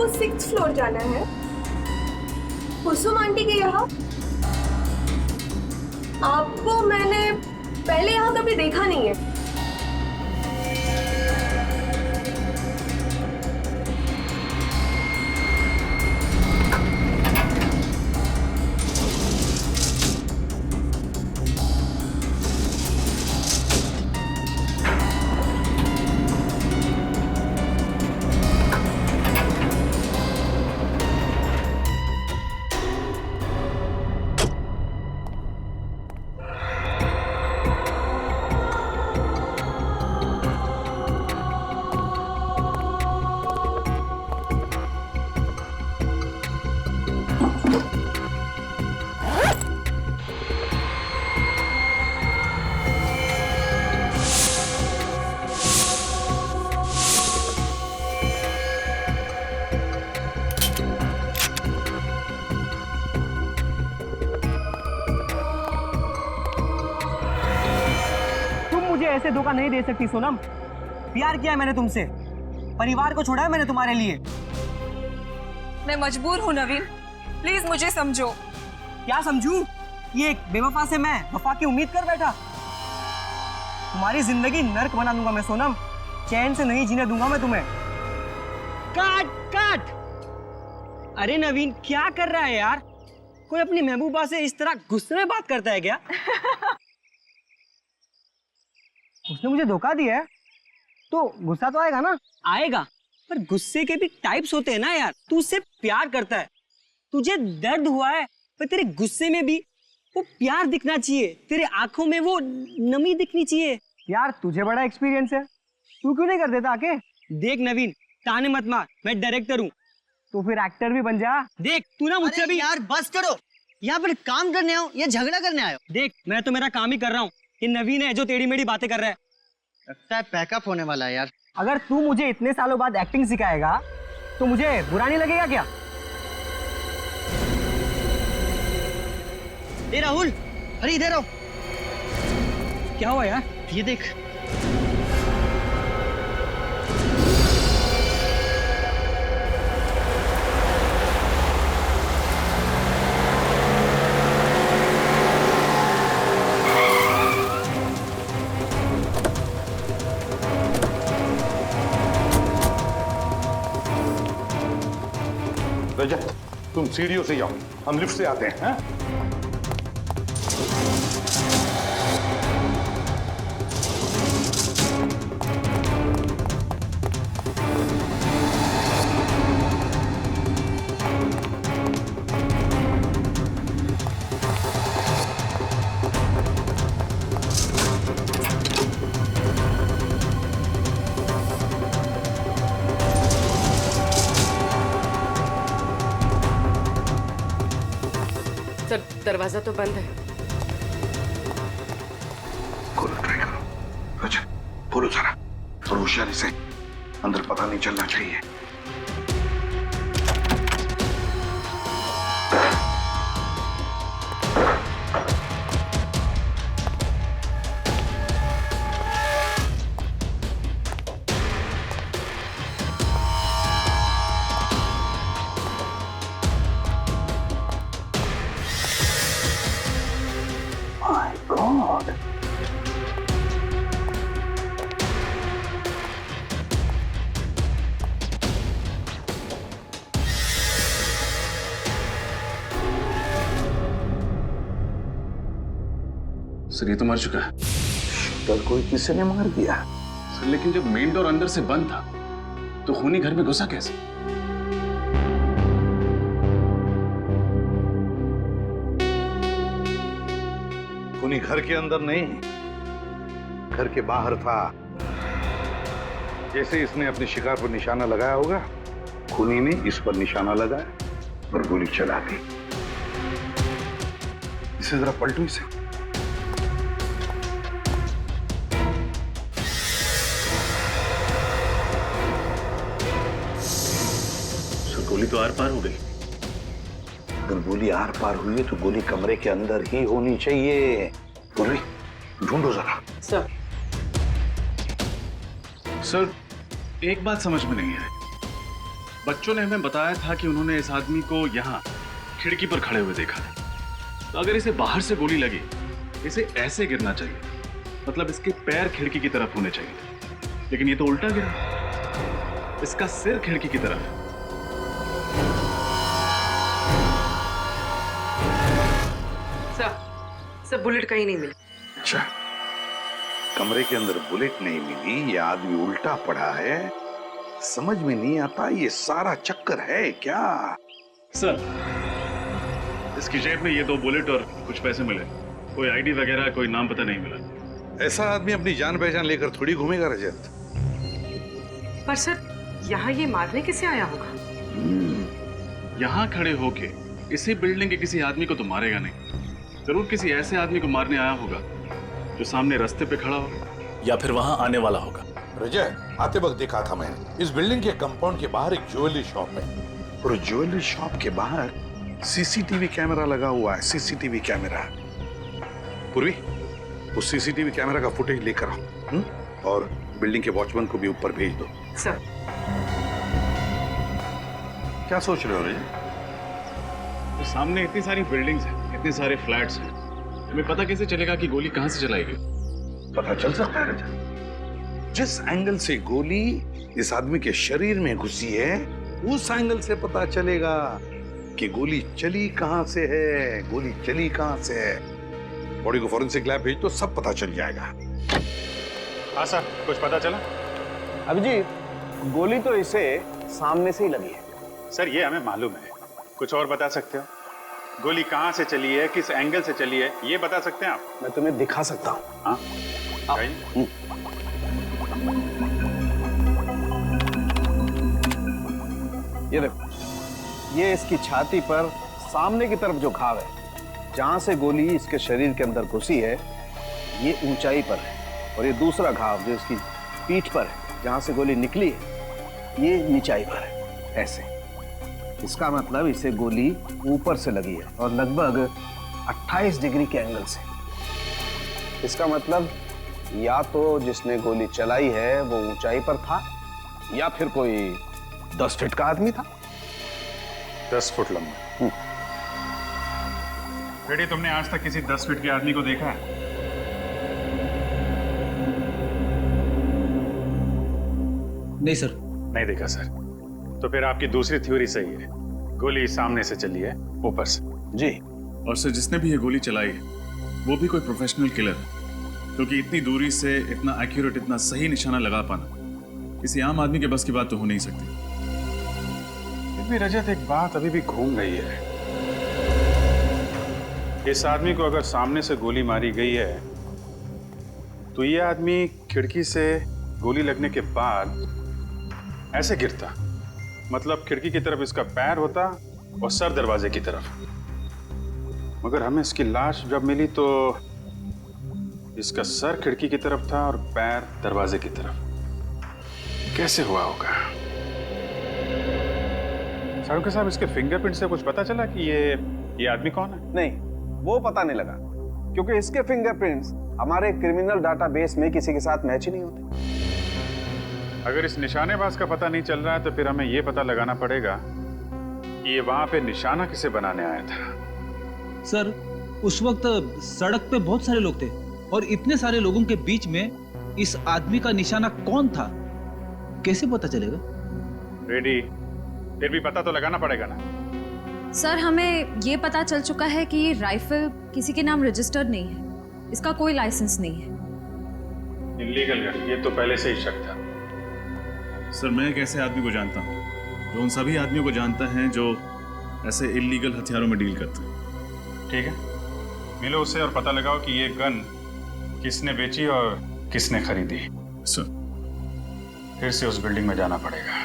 आपको 6th floor जाना है, कुसुम आंटी के यहाँ। आपको मैंने पहले यहाँ कभी देखा नहीं है। ऐसे धोखा नहीं दे सकती सोनम। प्यार किया मैंने तुमसे, परिवार को छोड़ा है मैंने तुम्हारे लिए। मैं मजबूर हूँ नवीन, प्लीज मुझे समझो। क्या समझूं? ये एक बेवफा से मैं वफा की उम्मीद कर बैठा। तुम्हारी जिंदगी नर्क बना दूंगा मैं सोनम, चैन से नहीं जीने दूंगा मैं तुम्हें। काट काट। अरे नवीन क्या कर रहा है यार? कोई अपनी महबूबा से इस तरह गुस्से में बात करता है क्या? उसने मुझे धोखा दिया है तो गुस्सा तो आएगा ना? आएगा, पर गुस्से के भी टाइप्स होते हैं ना यार। तू उससे प्यार करता है, तुझे दर्द हुआ है, पर तेरे गुस्से में भी वो प्यार दिखना चाहिए, तेरे आंखों में वो नमी दिखनी चाहिए। यार तुझे बड़ा एक्सपीरियंस है, तू क्यों नहीं कर देता आके? देख नवीन, ताने मत मार, मैं डायरेक्टर हूँ, तो फिर एक्टर भी बन जा। देख तू ना मुझसे भी। यार बस करो, यहाँ पर काम करने आओ या झगड़ा करने आयो? देख मैं तो मेरा काम ही कर रहा हूँ, ये नवीन है जो टेढ़ी मेढ़ी बातें कर रहा है। लगता है पैकअप होने वाला है यार। अगर तू मुझे इतने सालों बाद एक्टिंग सिखाएगा तो मुझे बुरा नहीं लगेगा क्या? ए राहुल, अरे इधर आओ। क्या हुआ यार? ये देख। रजत, तुम सीढ़ियों से जाओ, हम लिफ्ट से आते हैं। हाँ? दरवाजा तो बंद है। खोलो, ट्राई करो। रजत, खोलो जरा और होशियारी से, अंदर पता नहीं चलना चाहिए। सर ये तो मर चुका है। कल कोई किसी ने मार दिया सर, लेकिन जब मेन डोर अंदर से बंद था तो खूनी घर में घुसा कैसे? खूनी घर के अंदर नहीं, घर के बाहर था। जैसे इसने अपने शिकार पर निशाना लगाया होगा, खूनी ने इस पर निशाना लगाया और गोली चला दी। इसे जरा पलटो इसे। गोली तो आर पार हो गई। अगर गोली आर पार हुई है तो गोली कमरे के अंदर ही होनी चाहिए। गोली ढूंढो जरा। सर सर एक बात समझ में नहीं आ रही, बच्चों ने हमें बताया था कि उन्होंने इस आदमी को यहाँ खिड़की पर खड़े हुए देखा है। तो अगर इसे बाहर से गोली लगी, इसे ऐसे गिरना चाहिए, मतलब इसके पैर खिड़की की तरफ होने चाहिए, लेकिन ये तो उल्टा गिरा। इसका सिर खिड़की की तरफ है। सर बुलेट कहीं नहीं मिली। अच्छा, कमरे के अंदर बुलेट नहीं मिली, ये आदमी उल्टा पड़ा है। समझ में नहीं आता ये सारा चक्कर है क्या? सर, इसकी जेब में ये 2 बुलेट और कुछ पैसे मिले। कोई आईडी वगैरह, कोई नाम पता नहीं मिला। ऐसा आदमी अपनी जान पहचान लेकर थोड़ी घूमेगा रजत। पर सर यहाँ ये मारने कैसे आया होगा? यहाँ खड़े होके इसी बिल्डिंग के किसी आदमी को तो मारेगा नहीं। जरूर किसी ऐसे आदमी को मारने आया होगा जो सामने रास्ते पे खड़ा हो या फिर वहां आने वाला होगा। रजय, आते वक्त देखा था मैंने, इस बिल्डिंग के कंपाउंड के बाहर एक ज्वेलरी शॉप है, और ज्वेलरी शॉप के बाहर सीसीटीवी कैमरा लगा हुआ है। CCTV camera. पूर्वी, उस सीसीटीवी कैमरा का फुटेज लेकर आओ, और बिल्डिंग के वॉचमैन को भी ऊपर भेज दो। सर क्या सोच रहे हो रजत? तो सामने इतनी सारी बिल्डिंग्स हैं, इतने सारे फ्लैट्स हैं, हमें पता कैसे चलेगा कि गोली कहां से चलाई गई? पता चल सकता है रजत। जिस एंगल से गोली इस आदमी के शरीर में घुसी है, उस एंगल से पता चलेगा कि गोली चली कहां से है। गोली चली कहां से है। बॉडी को फॉरेंसिक लैब भेज दो, सब पता चल जाएगा। हाँ सर, कुछ पता चला? अभिजीत, गोली तो इसे सामने से ही लगी है। सर ये हमें मालूम है, कुछ और बता सकते हो? गोली कहाँ से चली है, किस एंगल से चली है, ये बता सकते हैं आप? मैं तुम्हें दिखा सकता हूँ। हाँ, ये देखो, ये इसकी छाती पर सामने की तरफ जो घाव है, जहां से गोली इसके शरीर के अंदर घुसी है, ये ऊंचाई पर है, और ये दूसरा घाव जो इसकी पीठ पर है, जहां से गोली निकली है, ये नीचाई पर है। ऐसे इसका मतलब इसे गोली ऊपर से लगी है, और लगभग 28 डिग्री के एंगल से। इसका मतलब या तो जिसने गोली चलाई है वो ऊंचाई पर था, या फिर कोई 10 फीट का आदमी था। 10 फुट लंबा। बेटी, तुमने आज तक किसी 10 फीट के आदमी को देखा है? नहीं सर। नहीं देखा सर। तो फिर आपकी दूसरी थ्योरी सही है, गोली सामने से चली है, ऊपर से। जी। और सर, जिसने भी ये गोली चलाई है वो भी कोई प्रोफेशनल किलर है, क्योंकि इतनी दूरी से इतना एक्यूरेट, इतना सही निशाना लगा पाना किसी आम आदमी के बस की बात तो हो नहीं सकती। फिर भी रजत, एक बात अभी भी घूम गई है। इस आदमी को अगर सामने से गोली मारी गई है, तो ये आदमी खिड़की से गोली लगने के बाद ऐसे गिरता, मतलब खिड़की की तरफ इसका पैर होता और सर दरवाजे की तरफ। मगर हमें इसकी लाश जब मिली तो इसका सर खिड़की की तरफ था और पैर दरवाजे की तरफ। कैसे हुआ होगा? सारुके साहब, इसके फिंगरप्रिंट से कुछ पता चला कि ये आदमी कौन है? नहीं, वो पता नहीं लगा, क्योंकि इसके फिंगरप्रिंट्स हमारे क्रिमिनल डाटाबेस में किसी के साथ मैच ही नहीं होते। अगर इस निशानेबाज का पता नहीं चल रहा है, तो फिर हमें यह पता लगाना पड़ेगा कि ये वहां पे निशाना किसे बनाने आया था। सर, उस वक्त सड़क पे बहुत सारे लोग थे, और इतने सारे लोगों के बीच में इस आदमी का निशाना कौन था, कैसे पता चलेगा? रेडी, फिर भी पता तो लगाना पड़ेगा ना। सर, हमें ये पता चल चुका है कि ये राइफल किसी के नाम रजिस्टर्ड नहीं है, इसका कोई लाइसेंस नहीं है। इल्लीगल गन, ये तो पहले से ही शक था। सर, मैं एक ऐसे आदमी को जानता हूँ जो उन सभी आदमियों को जानता है जो ऐसे इल्लीगल हथियारों में डील करते हैं। ठीक है, मिलो उससे और पता लगाओ कि ये गन किसने बेची और किसने खरीदी। सर, फिर से उस बिल्डिंग में जाना पड़ेगा।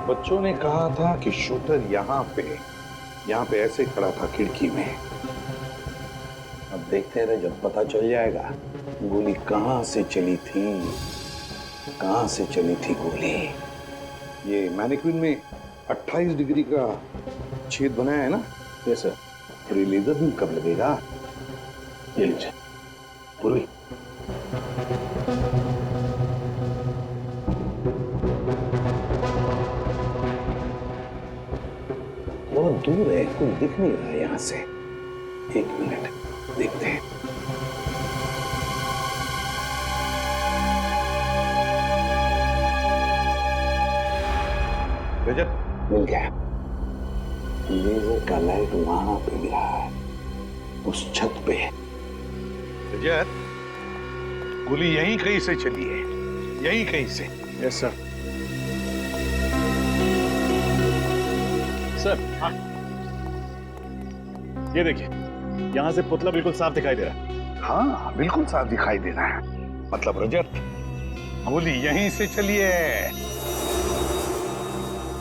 बच्चों ने कहा था कि शूटर यहाँ पे ऐसे खड़ा था खिड़की में। अब देखते रहे, जब पता चल जाएगा गोली कहां से चली थी, कहां से चली थी गोली। ये मैनिक्विन में 28 डिग्री का छेद बनाया है ना? Yes sir. और ये लेजर बीम कब लगेगा? ये लीजिए। पूर्वी, बहुत दूर है, कोई दिख नहीं रहा है यहां से। 1 मिनट देखते हैं। रजत, मिल गया। लेजर का लाइट वहां पे गिरा है, उस छत पे। रजत, गोली यहीं कहीं से चली है, यहीं कहीं से। Yes sir. सर, ये देखिए, यहां से पुतला बिल्कुल साफ दिखाई दे रहा है। हाँ, बिल्कुल साफ दिखाई दे रहा है। मतलब रजत, गोली यहीं से चली है।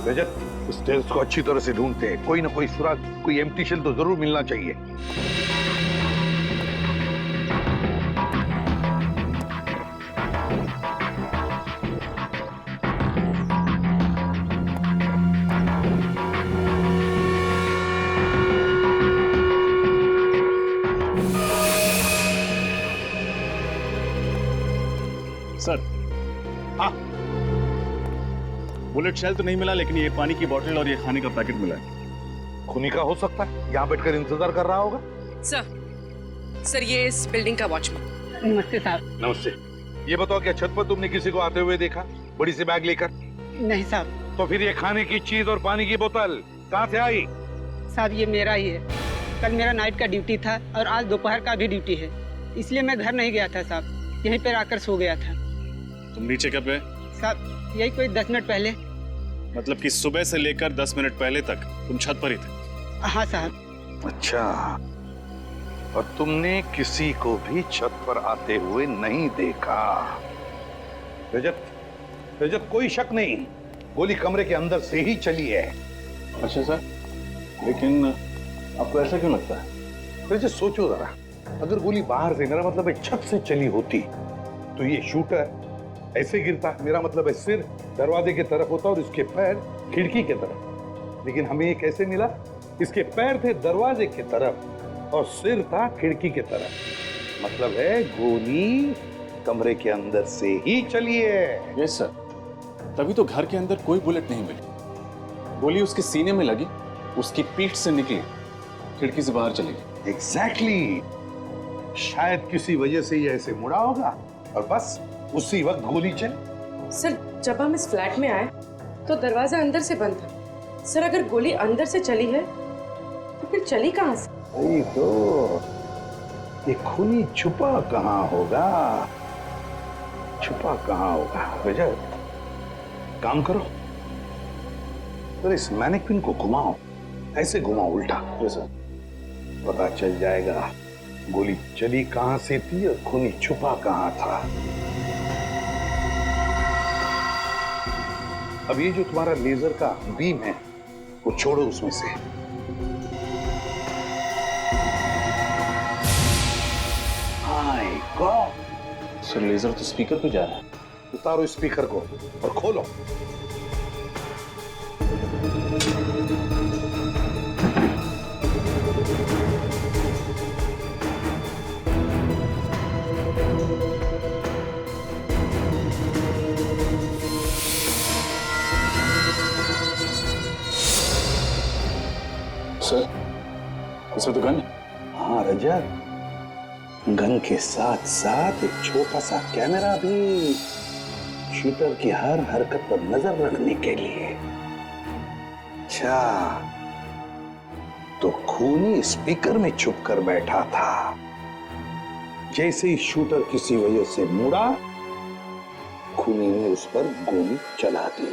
रजत, स्टेल्स को अच्छी तरह से ढूंढते हैं, कोई ना कोई सुराग, कोई एम्प्टी शेल तो जरूर मिलना चाहिए। सर, हाँ, बुलेट शेल तो नहीं मिला, लेकिन ये पानी की बोतल और ये खाने का पैकेट मिला है। खूनी का हो सकता है, यहाँ बैठकर इंतजार कर रहा होगा। सर ये इस बिल्डिंग का वॉचमैन। नमस्ते साहब। नमस्ते। ये बताओ, क्या छत पर तुमने किसी को आते हुए देखा, बड़ी सी बैग लेकर? नहीं साहब। तो फिर ये खाने की चीज और पानी की बोतल कहाँ से आई? साहब ये मेरा ही है। कल मेरा नाइट का ड्यूटी था और आज दोपहर का भी ड्यूटी है, इसलिए मैं घर नहीं गया था साहब, यहीं पर आकर सो गया था। तुम नीचे कब गए? साहब यही कोई 10 मिनट पहले। मतलब कि सुबह से लेकर 10 मिनट पहले तक तुम छत पर ही थे? हाँ साहब। अच्छा, और तुमने किसी को भी छत पर आते हुए नहीं देखा? रजत, रजत, कोई शक नहीं, गोली कमरे के अंदर से ही चली है। अच्छा सर, लेकिन आपको ऐसा क्यों लगता है? रजत सोचो जरा, अगर गोली बाहर से, मेरा मतलब है छत से चली होती, तो ये शूटर ऐसे गिरता, मेरा मतलब है सिर दरवाजे की तरफ होता और इसके पैर खिड़की की तरफ। लेकिन हमें ये कैसे मिला? इसके पैर थे दरवाजे की तरफ और सिर था खिड़की की तरफ। मतलब है गोली कमरे के अंदर से ही चली है। यस सर, तभी तो घर के अंदर कोई बुलेट नहीं मिली। गोली उसके सीने में लगी, उसकी पीठ से निकली, खिड़की से बाहर चली गई। एग्जैक्टली। शायद किसी वजह से ये ऐसे मुड़ा होगा और बस उसी वक्त गोली चली। सर जब हम इस फ्लैट में आए तो दरवाजा अंदर से बंद था। सर अगर गोली अंदर से चली है तो फिर चली कहाँ से? वही तो, ये खूनी छुपा कहाँ होगा? छुपा कहाँ होगा? रजत, काम करो, तो इस मैनिक्विन को घुमाओ, ऐसे घुमाओ उल्टा। सर, पता चल जाएगा गोली चली कहाँ से थी और खूनी छुपा कहाँ था। अब ये जो तुम्हारा लेजर का बीम है, वो छोड़ो उसमें से। My God! सर लेजर तो स्पीकर पे जा रहा है। उतारो स्पीकर को और खोलो। सर, इसमें तो गन है। हाँ रजत, गन के साथ साथ एक छोटा सा कैमरा भी, शूटर की हर हरकत पर नजर रखने के लिए। अच्छा, तो खूनी स्पीकर में छुप कर बैठा था। जैसे ही शूटर किसी वजह से मुड़ा, खूनी ने उस पर गोली चला दी।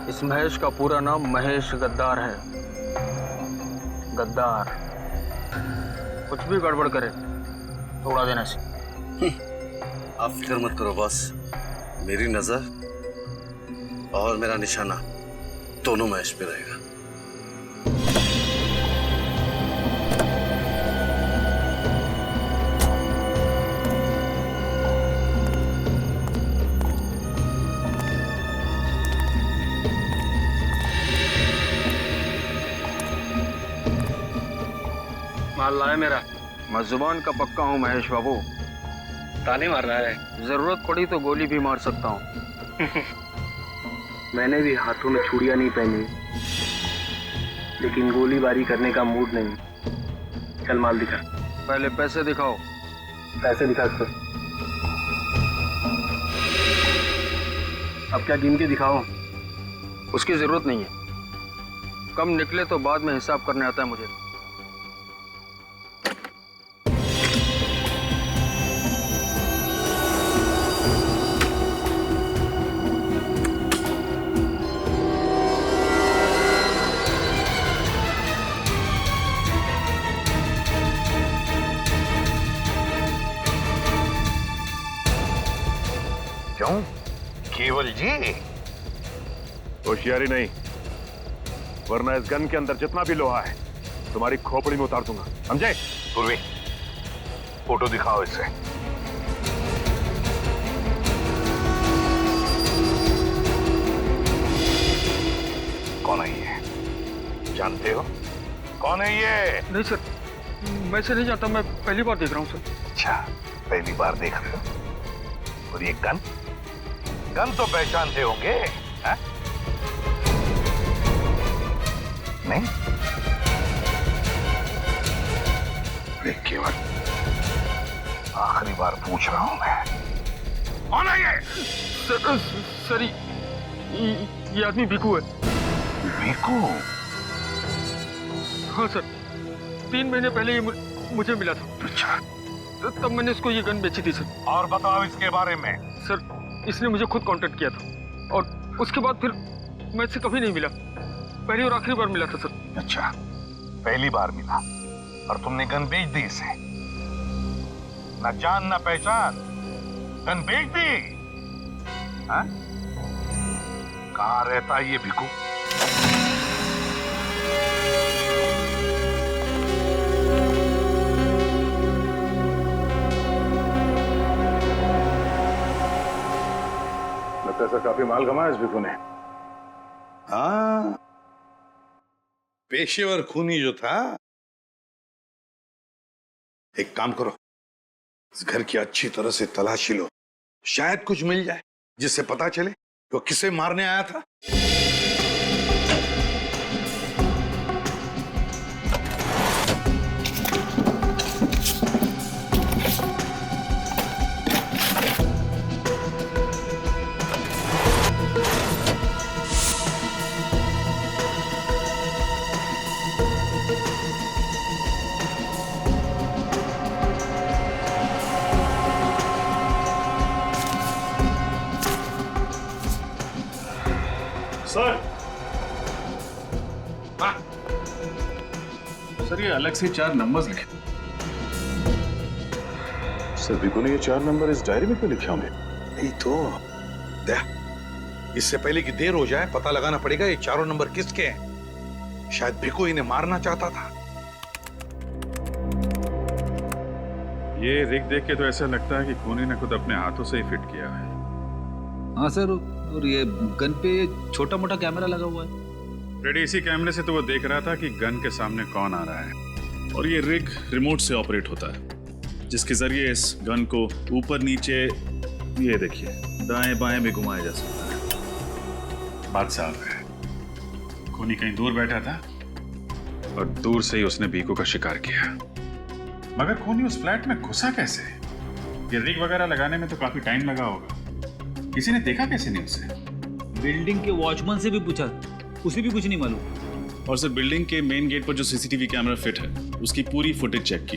इस महेश का पूरा नाम महेश गद्दार है। गद्दार कुछ भी गड़बड़ करे तोड़ा देने से। आप फिक्र मत करो बॉस, मेरी नजर और मेरा निशाना दोनों महेश पे रहेगा। माल लाए मेरा। मैं जुबान का पक्का हूँ महेश बाबू। ताने मार रहा है। जरूरत पड़ी तो गोली भी मार सकता हूँ। मैंने भी हाथों में छुड़ियां नहीं पहनी, लेकिन गोलीबारी करने का मूड नहीं। चल माल दिखा। पहले पैसे दिखाओ। पैसे दिखा सर। अब क्या गिन के दिखाओ? उसकी जरूरत नहीं है। कम निकले तो बाद में हिसाब करने आता है मुझे। क्यों केवल जी? होशियारी नहीं, वरना इस गन के अंदर जितना भी लोहा है तुम्हारी खोपड़ी में उतार दूंगा, समझे? पूर्वी, फोटो दिखाओ इसे। कौन है ये? जानते हो कौन है ये? नहीं सर, मैं से नहीं जानता। मैं पहली बार देख रहा हूँ सर। अच्छा, पहली बार देख रहे हो। और ये गन तो पहचानते होंगे, है? नहीं? देख केवल, आखिरी बार पूछ रहा हूं मैं, कौन है ये? सर ये आदमी भिकू है। भिकू? हाँ सर, 3 महीने पहले ये मुझे मिला था। अच्छा, तब मैंने इसको ये गन बेची थी सर। और बताओ इसके बारे में। सर, इसने मुझे खुद कांटेक्ट किया था और उसके बाद फिर मैं इससे कभी नहीं मिला। पहली और आखिरी बार मिला था सर। अच्छा, पहली बार मिला और तुमने गन बेच दी इसे? ना जान ना पहचान, गन बेच दी? हाँ? कहाँ रहता है ये भिकू? लगता है काफी माल कमाया इस भिकू ने। हाँ, पेशेवर खूनी जो था। एक काम करो, इस घर की अच्छी तरह से तलाशी लो, शायद कुछ मिल जाए जिससे पता चले वो किसे मारने आया था। सर, सर ये अलग से 4 नंबर्स लिखे। सर भिकू ने ये 4 नंबर इस डायरी में क्यों लिखे होंगे? नहीं तो इससे पहले कि देर हो जाए पता लगाना पड़ेगा ये चारों नंबर किसके हैं। शायद भिकू इन्हें मारना चाहता था। ये रिग देख के तो ऐसा लगता है कि खूनी ने खुद अपने हाथों से ही फिट किया है। हाँ सर, और ये गन पे छोटा मोटा कैमरा लगा हुआ है। रेडी, इसी कैमरे से तो वो देख रहा था कि गन के सामने कौन आ रहा है। और ये रिग रिमोट से ऑपरेट होता है, जिसके जरिए इस गन को ऊपर नीचे, ये देखिए, दाएं बाएं में घुमाया जा सकता है। बात साफ है, खूनी कहीं दूर बैठा था और दूर से ही उसने भिकू का शिकार किया। मगर खूनी उस फ्लैट में घुसा कैसे? ये रिग वगैरह लगाने में तो काफी टाइम लगा होगा। किसी ने देखा कैसे नहीं उसे? बिल्डिंग के वॉचमैन से भी पूछा, उसे भी कुछ नहीं मालूम। और सर बीडिंग के मेन गेट पर जो सीसीटीवी कैमरा फिट है उसकी पूरी फुटेज चेक की,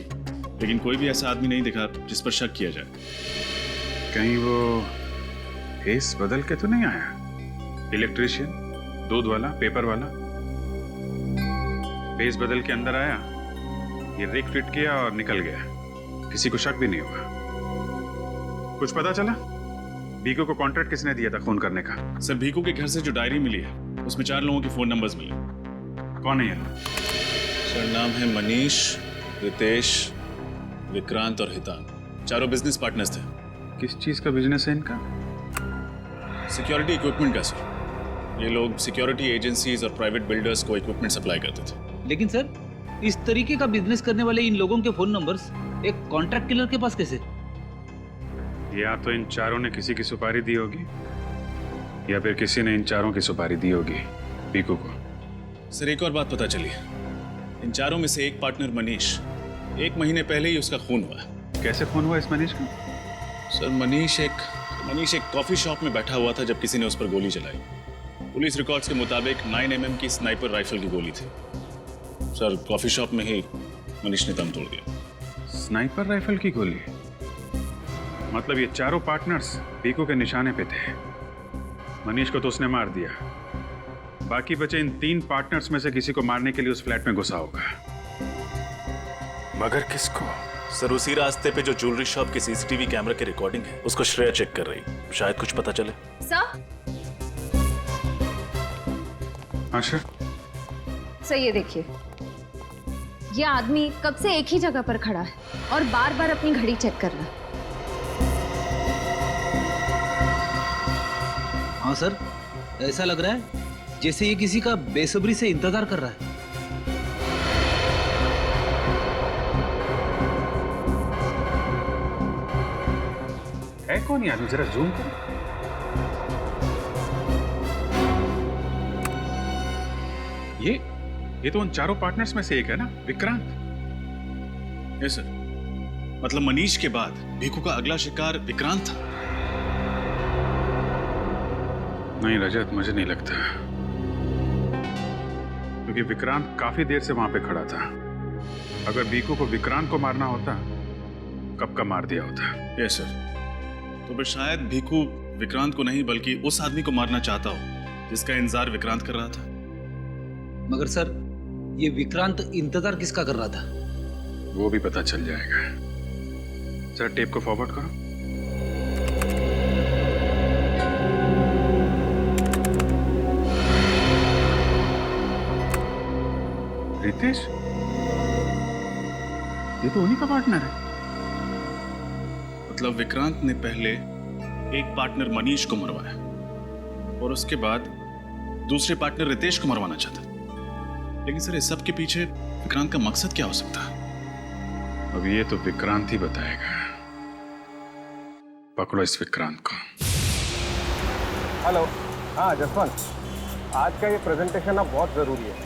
लेकिन कोई भी ऐसा आदमी नहीं दिखा जिस पर शक किया जाए। कहीं वो फेस बदल के तो नहीं आया? इलेक्ट्रिशियन, दूध वाला, पेपर वाला, फेस बदल के अंदर आया, ये रिग फिट किया और निकल गया। किसी को शक भी नहीं हुआ। कुछ पता चला भीकू को कॉन्ट्रैक्ट किसने दिया था खून करने का? सर भीकू के घर से जो डायरी मिली है उसमें 4 लोगों के फोन नंबर्स मिले। कौन है ये लोग? सर नाम है मनीष, रितेश, विक्रांत और हितान। चारों बिजनेस पार्टनर्स थे। किस चीज का बिजनेस है इनका? सिक्योरिटी इक्विपमेंट का सर। ये लोग सिक्योरिटी एजेंसीज और प्राइवेट बिल्डर्स को इक्विपमेंट सप्लाई करते थे। लेकिन सर इस तरीके का बिजनेस करने वाले इन लोगों के फोन नंबर्स एक कॉन्ट्रैक्ट किलर के पास कैसे? या तो इन चारों ने किसी की सुपारी दी होगी या फिर किसी ने इन चारों की सुपारी दी होगी भीकू को। सर एक और बात पता चली। इन चारों में से एक पार्टनर मनीष 1 महीने पहले ही उसका खून हुआ। कैसे खून हुआ इस मनीष का? सर मनीष एक कॉफी शॉप में बैठा हुआ था जब किसी ने उस पर गोली चलाई। पुलिस रिकॉर्ड्स के मुताबिक 9mm की स्नाइपर राइफल की गोली थी। सर कॉफी शॉप में ही मनीष ने दम तोड़ दिया। स्नाइपर राइफल की गोली? मतलब ये चारों पार्टनर्स भीकू के निशाने पे थे। मनीष को तो उसने मार दिया, बाकी बचे इन 3 पार्टनर्स में से किसी को मारने के लिए उस फ्लैट में घुसा होगा। मगर किसको? सर उसी रास्ते पे जो ज्वेलरी शॉप के सीसीटीवी कैमरा की रिकॉर्डिंग है उसको श्रेया चेक कर रही। शायद कुछ पता चले। सर आशा सर ये देखिए, ये आदमी कब से एक ही जगह पर खड़ा है और बार बार अपनी घड़ी चेक कर रहा है। हाँ सर, ऐसा लग रहा है जैसे ये किसी का बेसब्री से इंतजार कर रहा है। है कौन ये आदमी? जरा जूम करो। ये तो उन चारों पार्टनर्स में से एक है ना, विक्रांत? Yes sir. मतलब मनीष के बाद भीकू का अगला शिकार विक्रांत था। नहीं रजत, मुझे नहीं लगता, क्योंकि विक्रांत काफी देर से वहां पे खड़ा था। अगर भीकू को विक्रांत को मारना होता कब का मार दिया होता। Yes sir. तो फिर शायद भीकू विक्रांत को नहीं बल्कि उस आदमी को मारना चाहता हो जिसका इंतजार विक्रांत कर रहा था। मगर सर ये विक्रांत इंतजार किसका कर रहा था? वो भी पता चल जाएगा। सर टेप को फॉरवर्ड करो। रितेश, ये तो उन्हीं का पार्टनर है। मतलब विक्रांत ने पहले एक पार्टनर मनीष को मरवाया और उसके बाद दूसरे पार्टनर रितेश को मरवाना चाहता। लेकिन सर इस सब के पीछे विक्रांत का मकसद क्या हो सकता है? अब ये तो विक्रांत ही बताएगा। पकड़ो इस विक्रांत को। हेलो, हाँ जसवंत, आज का ये प्रेजेंटेशन अब बहुत ज़रूरी है।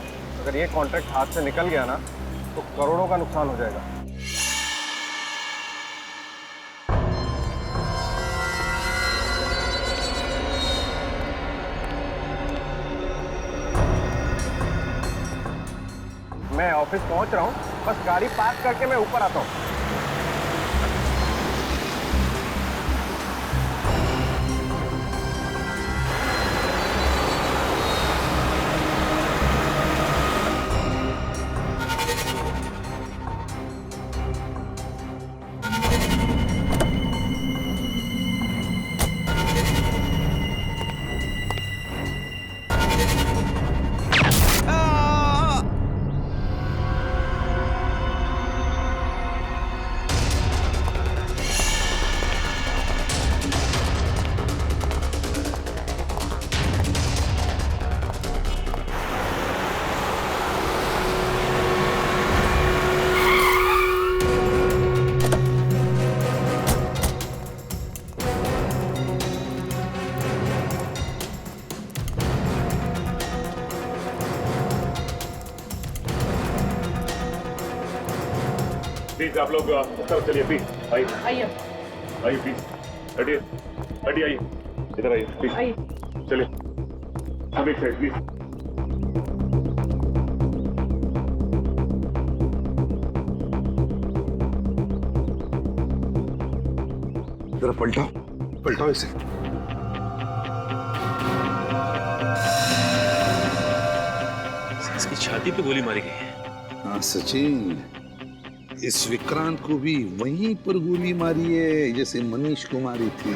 अगर ये कॉन्ट्रैक्ट हाथ से निकल गया ना तो करोड़ों का नुकसान हो जाएगा। मैं ऑफिस पहुंच रहा हूँ, बस गाड़ी पार्क करके मैं ऊपर आता हूँ। प्लीज आप लोग उस तरफ चलिए। प्लीज आइए आइए आइए, प्लीज हटिए हटिए, आइए इधर आइए प्लीज। आइए चलिए सब एक साइड प्लीज। जरा पलटाओ पलटाओ इसे। इसकी छाती पे गोली मारी गई है। हाँ सचिन, इस विक्रांत को भी वहीं पर गोली मारी है जैसे मनीष को मारी थी।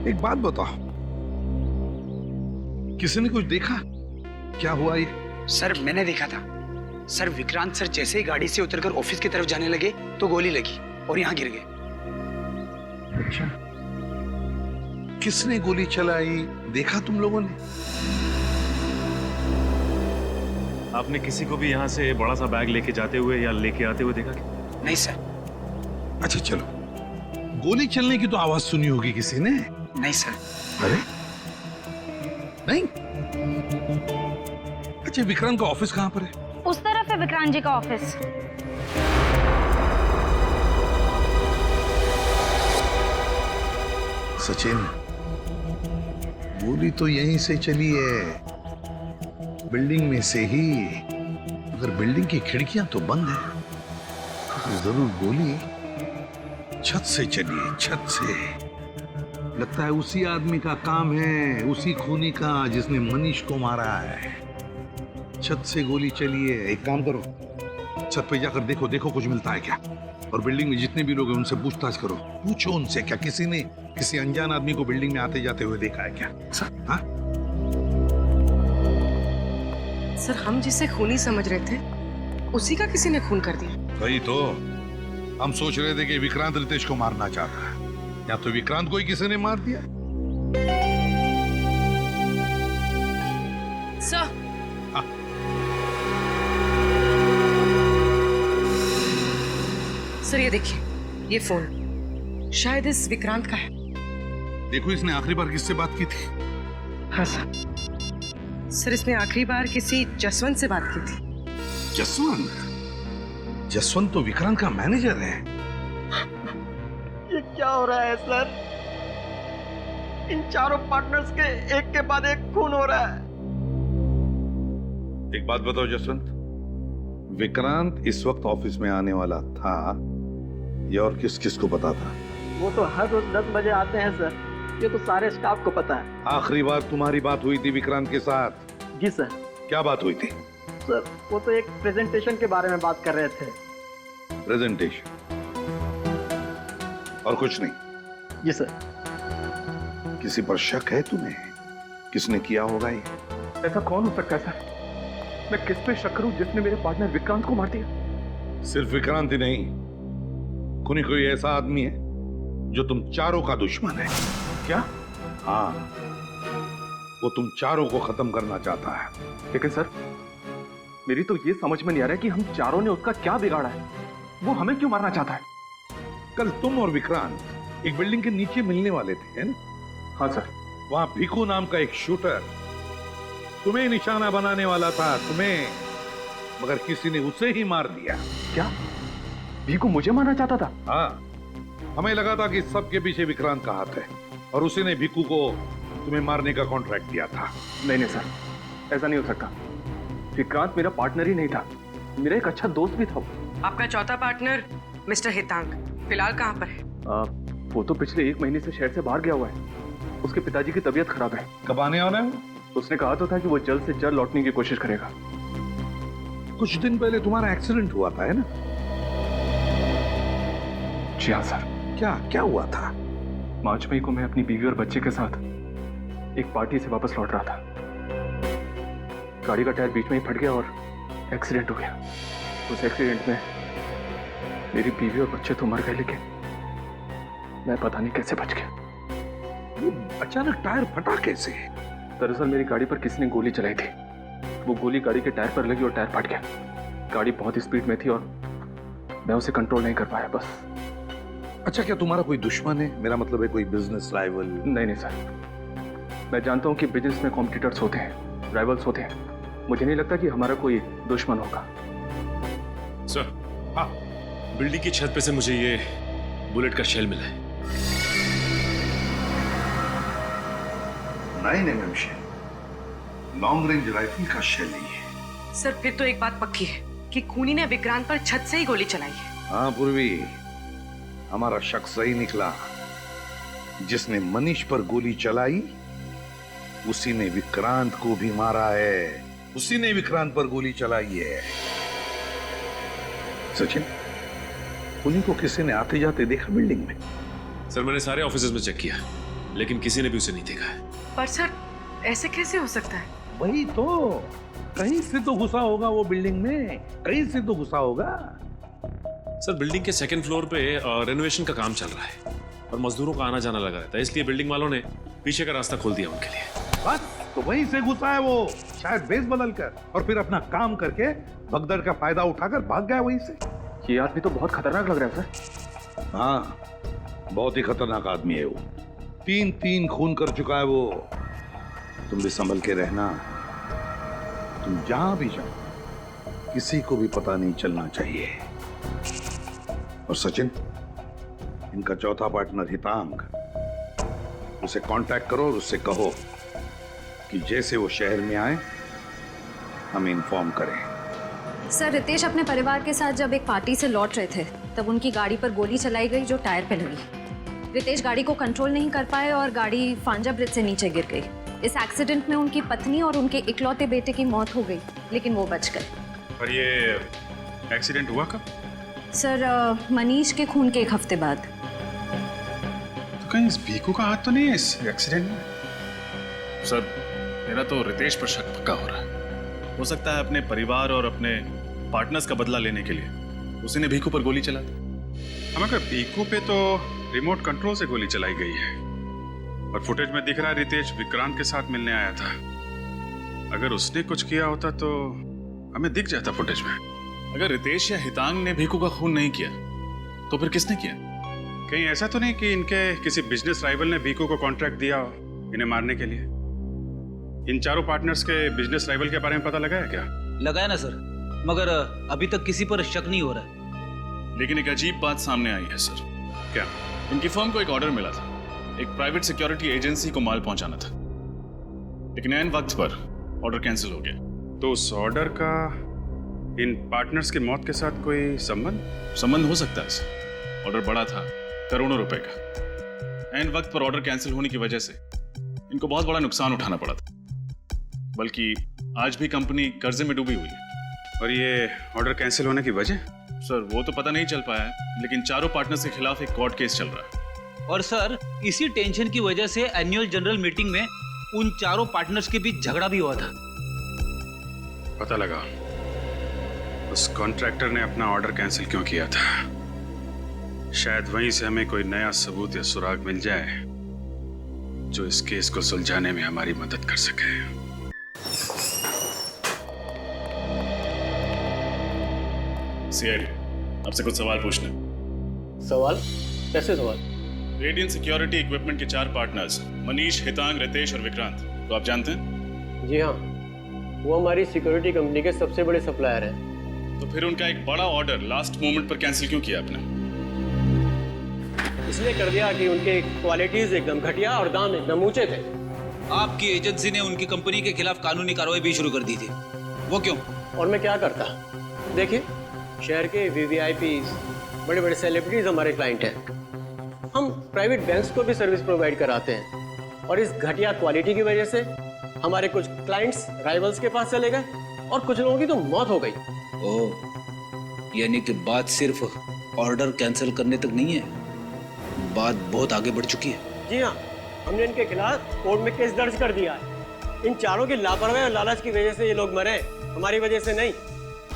एक बात बताओ, किसी ने कुछ देखा? क्या हुआ ये? सर मैंने देखा था। सर विक्रांत सर जैसे ही गाड़ी से उतरकर ऑफिस की तरफ जाने लगे तो गोली लगी और यहाँ गिर गए। अच्छा, किसने गोली चलाई देखा तुम लोगों ने? आपने किसी को भी यहाँ से बड़ा सा बैग लेके जाते हुए या लेके आते हुए देखा क्या? नहीं सर। अच्छा चलो, गोली चलने की तो आवाज सुनी होगी किसी ने? नहीं सर। अरे नहीं? अच्छा, विक्रांत का ऑफिस कहाँ पर है? उस तरफ है विक्रांत जी का ऑफिस। सचिन, गोली तो यहीं से चली है, बिल्डिंग में से ही। अगर बिल्डिंग की खिड़कियां तो बंद है तो जरूर गोली छत से चली है, छत से। लगता है उसी आदमी का काम है, उसी खूनी का जिसने मनीष को मारा है। छत से गोली चली है। एक काम करो, छत पे जाकर देखो, देखो कुछ मिलता है क्या। और बिल्डिंग में जितने भी लोग हैं उनसे पूछताछ करो, पूछो उनसे क्या किसी ने किसी अनजान आदमी को बिल्डिंग में आते जाते हुए देखा है क्या? हाँ? सर हम जिसे खूनी समझ रहे थे उसी का किसी ने खून कर दिया। वही तो हम सोच रहे थे कि विक्रांत रितेश को मारना चाहता है, या तो विक्रांत को ही किसी ने मार दिया। सर सर ये देखिए, ये फोन शायद इस विक्रांत का है। देखो इसने आखिरी बार किससे बात की थी? हाँ सर इसने आखिरी बार किसी जसवंत से बात की थी। जसवंत? जसवंत तो विक्रांत का मैनेजर है। ये क्या हो रहा है सर? इन चारों पार्टनर्स के एक के बाद एक खून हो रहा है। एक बात बताओ जसवंत, विक्रांत इस वक्त ऑफिस में आने वाला था, ये और किस किस को पता था? वो तो हर रोज 10 बजे आते हैं सर, ये तो सारे स्टाफ को पता है। आखिरी बार तुम्हारी बात हुई थी विक्रांत के साथ? जी सर। क्या बात हुई थी? सर वो तो एक प्रेजेंटेशन के बारे में बात कर रहे थे। प्रेजेंटेशन? और कुछ नहीं? जी सर। किसी पर शक है तुम्हें? किसने किया होगा ये? ऐसा कौन हो सकता है सर? मैं किस पे शक करूं जिसने मेरे पार्टनर विक्रांत को मार दिया? सिर्फ विक्रांत ही नहीं, कोई ऐसा आदमी है जो तुम चारों का दुश्मन है। क्या? हाँ, वो तुम चारों को खत्म करना चाहता है। लेकिन सर मेरी तो ये समझ में नहीं आ रहा है कि हम चारों ने उसका क्या बिगाड़ा है। वो हमें क्यों मारना चाहता है? कल तुम और विक्रांत एक बिल्डिंग के नीचे मिलने वाले थे, है ना? हाँ सर। वहां भिकू नाम का एक शूटर तुम्हें निशाना बनाने वाला था, तुम्हें, मगर किसी ने उसे ही मार दिया। क्या भिकू मुझे मारना चाहता था? हाँ, हमें लगा था कि सबके पीछे विक्रांत का हाथ है और उसी ने भिकू को तुम्हें मारने का कॉन्ट्रैक्ट दिया था। नहीं नहीं सर, ऐसा नहीं हो सकता। विक्रांत मेरा पार्टनर ही नहीं था, मेरा एक अच्छा दोस्त भी था। आपका चौथा पार्टनर मिस्टर हितांक फिलहाल कहाँ पर है? वो तो पिछले 1 महीने से शहर से बाहर गया हुआ है। उसके पिताजी की तबीयत खराब है। कब आने वाला है? उसने कहा तो था कि वो जल्द से जल्द लौटने की कोशिश करेगा। कुछ दिन पहले तुम्हारा एक्सीडेंट हुआ था, है ना? जी हाँ सर। क्या हुआ था? 5 मई को मैं अपनी बीवी और बच्चे के साथ एक पार्टी से वापस लौट रहा था। गाड़ी का टायर बीच में ही फट गया और एक्सीडेंट हो गया। उस एक्सीडेंट में मेरी बीवी और बच्चे तो मर गए, लेकिन मैं पता नहीं कैसे बच गया। ये अचानक टायर फटा कैसे? दरअसल मेरी गाड़ी पर किसी ने गोली चलाई थी। वो गोली गाड़ी के टायर पर लगी और टायर फट गया। गाड़ी बहुत स्पीड में थी और मैं उसे कंट्रोल नहीं कर पाया, बस। अच्छा, क्या तुम्हारा कोई दुश्मन है? मेरा मतलब है कोई बिजनेस राइवल? नहीं नहीं सर, मैं जानता हूँ कि बिजनेस में कॉम्पिटिटर्स होते हैं, राइवल्स होते हैं। मुझे नहीं लगता कि हमारा कोई दुश्मन होगा। सर, हाँ, बिल्डिंग की छत पे से मुझे ये बुलेट का शेल मिला है। 9 mm shell, long range rifle का शेल ही है। सर फिर तो एक बात पक्की है कि खूनी ने विक्रांत पर छत से ही गोली चलाई है। हाँ पूर्वी, हमारा शक सही निकला। जिसने मनीष पर गोली चलाई उसी ने विक्रांत को भी मारा है, उसी ने विक्रांत पर गोली चलाई है। सचिन, उन्हीं को किसी ने आते जाते देखा बिल्डिंग में? सर मैंने सारे ऑफिसेज में चेक किया, लेकिन किसी ने भी उसे नहीं देखा है। पर सर ऐसे कैसे हो सकता है? वही तो, कहीं से तो घुसा होगा वो बिल्डिंग में, कहीं से तो घुसा होगा। सर बिल्डिंग के सेकंड फ्लोर पे रेनोवेशन का काम चल रहा है और मजदूरों का आना जाना लगा रहता है, इसलिए बिल्डिंग वालों ने पीछे का रास्ता खोल दिया उनके लिए। बस तो वहीं से घुसा है वो, शायद बेस बदल कर, और फिर अपना काम करके भगदड़ का फायदा उठाकर भाग गया वहीं से। ये आदमी तो बहुत खतरनाक लग रहा है सर। हाँ, बहुत ही खतरनाक आदमी है वो। 3 खून कर चुका है वो। तुम भी संभल के रहना, तुम जहां भी जाओ किसी को भी पता नहीं चलना चाहिए। और सचिन, इनका चौथा पार्टनर हितांग, उसे कांटेक्ट करो और उससे कहो कि जैसे वो शहर में आए हमें इन्फॉर्म करें। सर, रितेश अपने परिवार के साथ जब एक पार्टी से लौट रहे थे तब उनकी गाड़ी पर गोली चलाई गई जो टायर पे लगी। रितेश गाड़ी को कंट्रोल नहीं कर पाए और गाड़ी फांजा ब्रिज से नीचे गिर गई। इस एक्सीडेंट में उनकी पत्नी और उनके इकलौते बेटे की मौत हो गई, लेकिन वो बच गए। और ये एक्सीडेंट हुआ कब? सर, मनीष के खून के 1 हफ्ते बाद। तो कहीं इस भीखू का हाथ तो नहीं है इस एक्सीडेंट में? सर मेरा तो रितेश पर शक पक्का हो रहा है। हो सकता है अपने परिवार और अपने पार्टनर्स का बदला लेने के लिए उसी ने भीखू पर गोली चला दी। हम अगर भीखू पे तो रिमोट कंट्रोल से गोली चलाई गई है और फुटेज में दिख रहा है रितेश विक्रांत के साथ मिलने आया था। अगर उसने कुछ किया होता तो हमें दिख जाता फुटेज में। अगर रितेश या हितांग ने भीखू का खून नहीं किया तो फिर किसने किया? कहीं ऐसा तो नहीं कि इनके किसी बिजनेस राइवल ने भीखू को कॉन्ट्रैक्ट दिया हो इन्हें मारने के लिए? इन चारों पार्टनर्स के बिजनेस राइवल के बारे में पता लगा है क्या? लगाया ना सर, मगर अभी तक किसी पर शक नहीं हो रहा है। लेकिन एक अजीब बात सामने आई है सर। क्या? इनकी फर्म को एक ऑर्डर मिला था, एक प्राइवेट सिक्योरिटी एजेंसी को माल पहुंचाना था, लेकिन ऐन वक्त पर ऑर्डर कैंसिल हो गया। तो उस ऑर्डर का इन पार्टनर्स की मौत के साथ कोई संबंध हो सकता है सर। ऑर्डर बड़ा था, करोड़ों रुपए का। ऐन वक्त पर ऑर्डर कैंसिल होने की वजह से इनको बहुत बड़ा नुकसान उठाना पड़ा था, बल्कि आज भी कंपनी कर्जे में डूबी हुई है। और ये ऑर्डर कैंसिल होने की वजह? सर वो तो पता नहीं चल पाया है, लेकिन चारों पार्टनर्स के खिलाफ एक कोर्ट केस चल रहा है। और सर इसी टेंशन की वजह से एनुअल जनरल मीटिंग में उन चारों पार्टनर्स के बीच झगड़ा भी हुआ था। पता लगा उस कॉन्ट्रैक्टर ने अपना ऑर्डर कैंसिल क्यों किया था। शायद वहीं से हमें कोई नया सबूत या सुराग मिल जाए जो इस केस को सुलझाने में हमारी मदद कर सके। सीआईडी, आपसे कुछ सवाल पूछने। सवाल? कैसे सवाल? रेडियंट सिक्योरिटी इक्विपमेंट के 4 पार्टनर्स मनीष, हितांग, रितेश और विक्रांत तो आप जानते हैं? जी हाँ, वो हमारी सिक्योरिटी कंपनी के सबसे बड़े सप्लायर हैं। तो फिर उनका एक बड़ा ऑर्डर लास्ट मोमेंट पर कैंसिल क्यों किया आपने? इसलिए कर दिया कि उनके क्वालिटीज एकदम घटिया और दाम एकदम ऊंचे थे। आपकी एजेंसी ने उनकी कंपनी के खिलाफ कानूनी कार्रवाई भी शुरू कर दी थी। वो क्यों? और मैं क्या करता? देखिए, शहर के वीवीआईपीज, बड़े बड़े सेलिब्रिटीज हमारे क्लाइंट हैं। हम प्राइवेट बैंक्स को भी सर्विस प्रोवाइड कराते हैं और इस घटिया क्वालिटी की वजह से हमारे कुछ क्लाइंट्स राइवल्स के पास चले गए और कुछ लोगों की तो मौत हो गई। ओह, यानी कि बात सिर्फ ऑर्डर कैंसिल करने तक नहीं है, बात बहुत आगे बढ़ चुकी है। जी हाँ, हमने इनके खिलाफ कोर्ट में केस दर्ज कर दिया है। इन चारों की लापरवाही और लालच की वजह से ये लोग मरे, हमारी वजह से नहीं।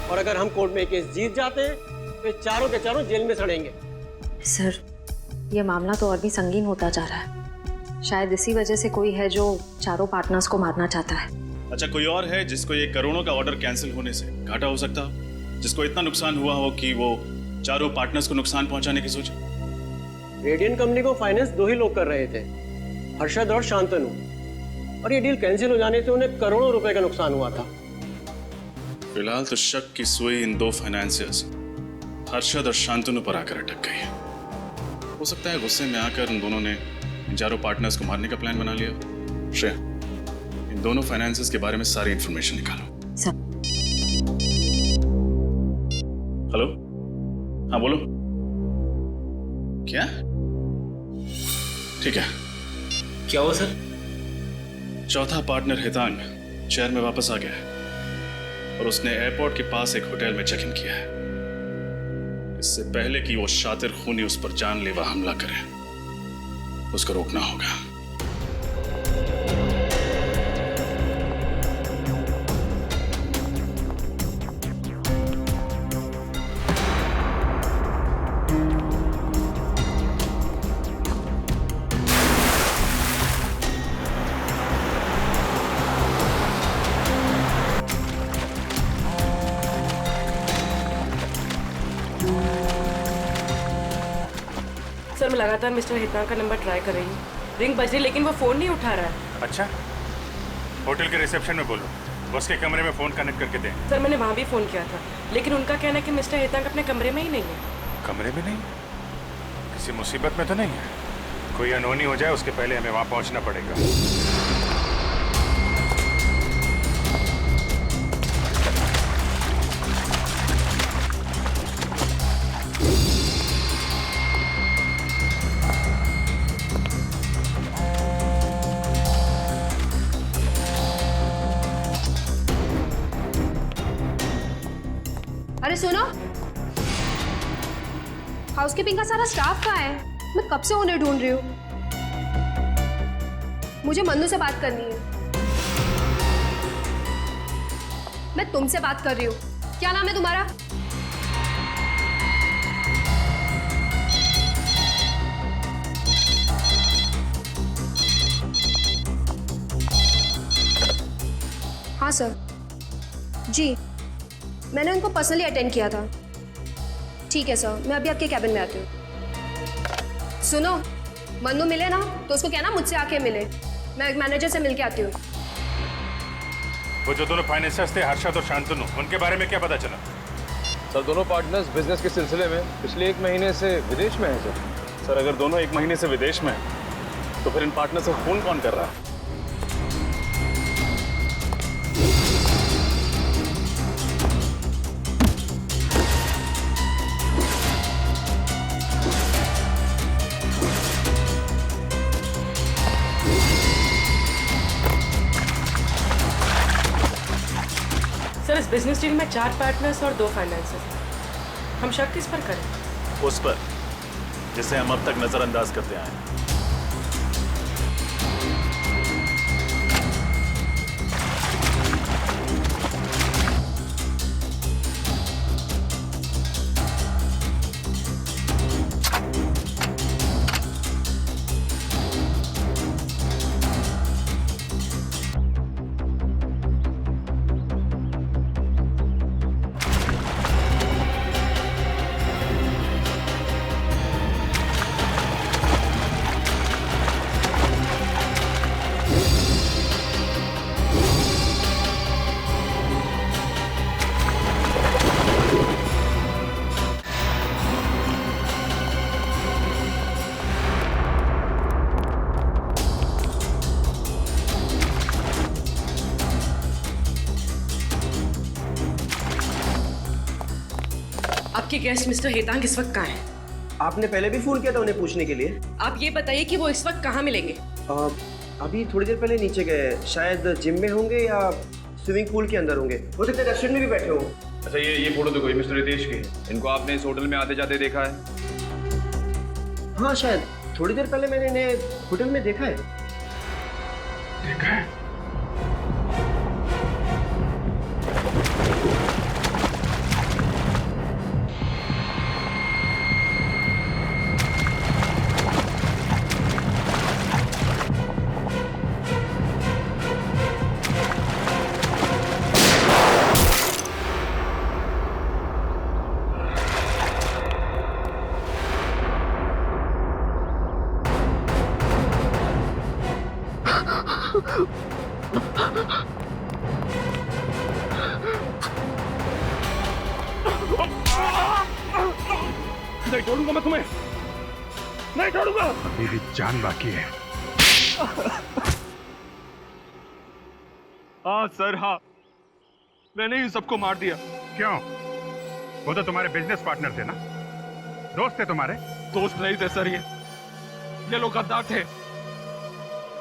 और अगर हम कोर्ट में केस जीत जाते हैं तो ये चारों के चारों जेल में सड़ेंगे। सर, ये मामला तो और भी संगीन होता जा रहा है। शायद इसी वजह से कोई है जो चारों पार्टनर्स को मारना चाहता है। अच्छा, कोई और है जिसको ये करोड़ों का ऑर्डर कैंसिल होने से घाटा हो सकता हो, जिसको इतना नुकसान हुआ हो कि वो चारों पार्टनर्स को नुकसान पहुंचाने की सोचे? रेडियंट कंपनी को फाइनेंस 2 ही लोग कर रहे थे, हर्षद और शांतनु, और ये डील कैंसिल हो जाने से उन्हें करोड़ों रुपए का नुकसान हुआ था। फिलहाल तो शक की सुई इन 2 फाइनेंसियर्स हर्षद और शांतनु पर आकर अटक गई है। हो सकता है गुस्से में आकर उन दोनों ने इन चारों पार्टनर्स को मारने का प्लान बना लिया। श्रेया, इन दोनों फाइनेंसियर्स के बारे में सारी इंफॉर्मेशन निकालो। हेलो, हाँ बोलो। क्या? ठीक है। क्या हुआ सर? चौथा पार्टनर हितांग शहर में वापस आ गया है और उसने एयरपोर्ट के पास एक होटल में चेक इन किया है। इससे पहले कि वो शातिर खूनी उस पर जानलेवा हमला करे, उसको रोकना होगा। सर मैं लगातार मिस्टर हितांग का नंबर ट्राई कर रही हूँ, रिंग बज रही लेकिन वो फोन नहीं उठा रहा है। अच्छा, होटल के रिसेप्शन में बोलो, बस के कमरे में फोन कनेक्ट करके दें। सर मैंने वहाँ भी फोन किया था, लेकिन उनका कहना है कि मिस्टर हितांग अपने कमरे में ही नहीं है। कमरे में नहीं? किसी मुसीबत में तो नहीं है? कोई अनहोनी हो जाए उसके पहले हमें वहाँ पहुँचना पड़ेगा। अरे सुनो, हाउसकीपिंग का सारा स्टाफ कहाँ है? मैं कब से उन्हें ढूंढ रही हूँ। मुझे मन्नू से बात करनी है। मैं तुमसे बात कर रही हूँ। क्या नाम है तुम्हारा? हाँ सर जी, मैंने उनको पर्सनली अटेंड किया था। ठीक है सर, मैं अभी आपके कैबिन में आती हूँ। सुनो, मन्नू मिले ना तो उसको कहना मुझसे आके मिले। मैं एक मैनेजर से मिलके आती हूँ। वो जो दोनों फाइनेंसर्स थे, हर्षद और शांतनु, उनके बारे में क्या पता चला? सर दोनों पार्टनर्स बिजनेस के सिलसिले में पिछले 1 महीने से विदेश में हैं सर। सर अगर दोनों 1 महीने से विदेश में हैं, तो फिर इन पार्टनर से फोन कौन कर रहा है? सर इस बिजनेस डील में 4 पार्टनर्स और 2 फाइनेंसर्स। हम शक किस पर करें? उस पर जिसे हम अब तक नजरअंदाज करते आए हैं। आपके गेस्ट मिस्टर हितांग इस वक्त कहाँ हैं? आपने पहले भी फोन किया था उन्हें पूछने के लिए। आप ये बताइए कि वो इस वक्त कहाँ मिलेंगे? अभी थोड़ी देर पहले नीचे गए, शायद जिम में होंगे या स्विमिंग पूल के अंदर होंगे। हो सकता है रेस्टोरेंट में भी बैठे हो। अच्छा ये फोटो देखो, ये मिस्टर रितेश की। इनको आपने इस होटल में आते जाते देखा है? हाँ शायद थोड़ी देर पहले मैंने इन्हें होटल में देखा है। देखा है? नहीं छोड़ूंगा मैं तुम्हें, नहीं छोड़ूंगा। अभी भी जान बाकी है। हाँ सर, हाँ मैंने ही सबको मार दिया। क्यों? वो तो तुम्हारे बिजनेस पार्टनर थे ना, दोस्त थे तुम्हारे। दोस्त नहीं थे सर, ये लोग गद्दार थे।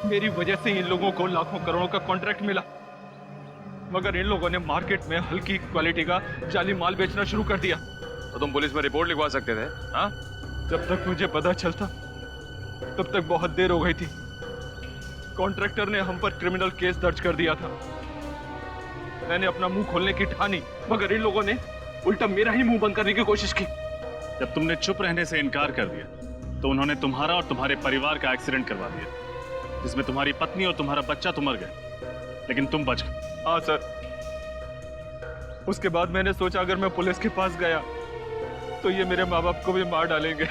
मेरी वजह से इन लोगों को लाखों करोड़ों का कॉन्ट्रैक्ट मिला, मगर इन लोगों ने मार्केट में हल्की क्वालिटी का जाली माल बेचना शुरू कर दिया। तो तुम पुलिस में रिपोर्ट लिखवा सकते थे। हाँ, जब तक मुझे पता चलता तब तक बहुत देर हो गई थी। कॉन्ट्रैक्टर ने हम पर क्रिमिनल केस दर्ज कर दिया था। मैंने अपना मुंह खोलने की ठानी, मगर इन लोगों ने उल्टा मेरा ही मुंह बंद करने की कोशिश की। जब तुमने चुप रहने से इनकार कर दिया तो उन्होंने तुम्हारा और तुम्हारे परिवार का एक्सीडेंट करवा दिया, जिसमें तुम्हारी पत्नी और तुम्हारा बच्चा तो मर गए, लेकिन तुम बच गए। हाँ सर। उसके बाद मैंने सोचा अगर मैं पुलिस के पास गया तो ये मेरे माँ बाप को भी मार डालेंगे,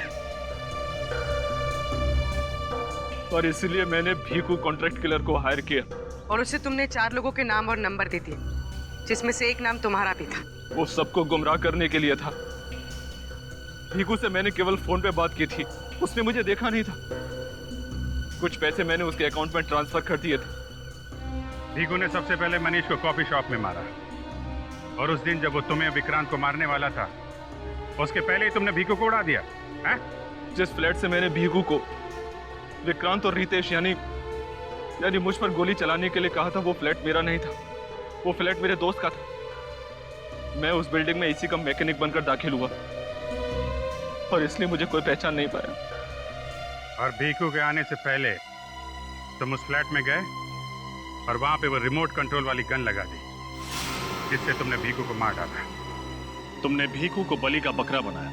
और इसलिए मैंने भीखू कॉन्ट्रैक्ट किलर को हायर किया। और उसे तुमने 4 लोगों के नाम और नंबर दे दिए, जिसमें से एक नाम तुम्हारा भी था। वो सबको गुमराह करने के लिए था। भीखू से मैंने केवल फोन पे बात की थी, उसने मुझे देखा नहीं था। कुछ पैसे मैंने उसके अकाउंट में ट्रांसफर कर दिए थे। भीखू ने सबसे पहले मनीष को कॉफी शॉप में मारा, और उस दिन जब वो तुम्हें विक्रांत को मारने वाला था, उसके पहले ही तुमने भीखू को उड़ा दिया है? जिस फ्लैट से मैंने भीखू को विक्रांत और रितेश यानी मुझ पर गोली चलाने के लिए कहा था, वो फ्लैट मेरा नहीं था, वो फ्लैट मेरे दोस्त का था। मैं उस बिल्डिंग में इसी का मैकेनिक बनकर दाखिल हुआ, और इसलिए मुझे कोई पहचान नहीं पाया। और भीखू के आने से पहले तुम उस फ्लैट में गए और वहां पे वो रिमोट कंट्रोल वाली गन लगा दी, जिससे तुमने भीखू को मार डाला। तुमने भीखू को बलि का बकरा बनाया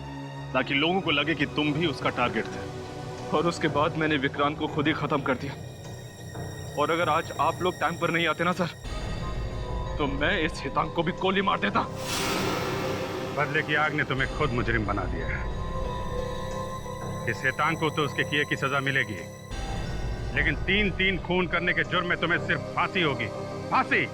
ताकि लोगों को लगे कि तुम भी उसका टारगेट थे, और उसके बाद मैंने विक्रांत को खुद ही खत्म कर दिया। और अगर आज आप लोग टाइम पर नहीं आते ना सर, तो मैं इस हितांग को भी गोली मार देता। बदले की आग ने तुम्हें खुद मुजरिम बना दिया है। इस हितांग को तो उसके किए की सजा मिलेगी, लेकिन 3-3 खून करने के जुर्म में तुम्हें सिर्फ फांसी होगी। फांसी।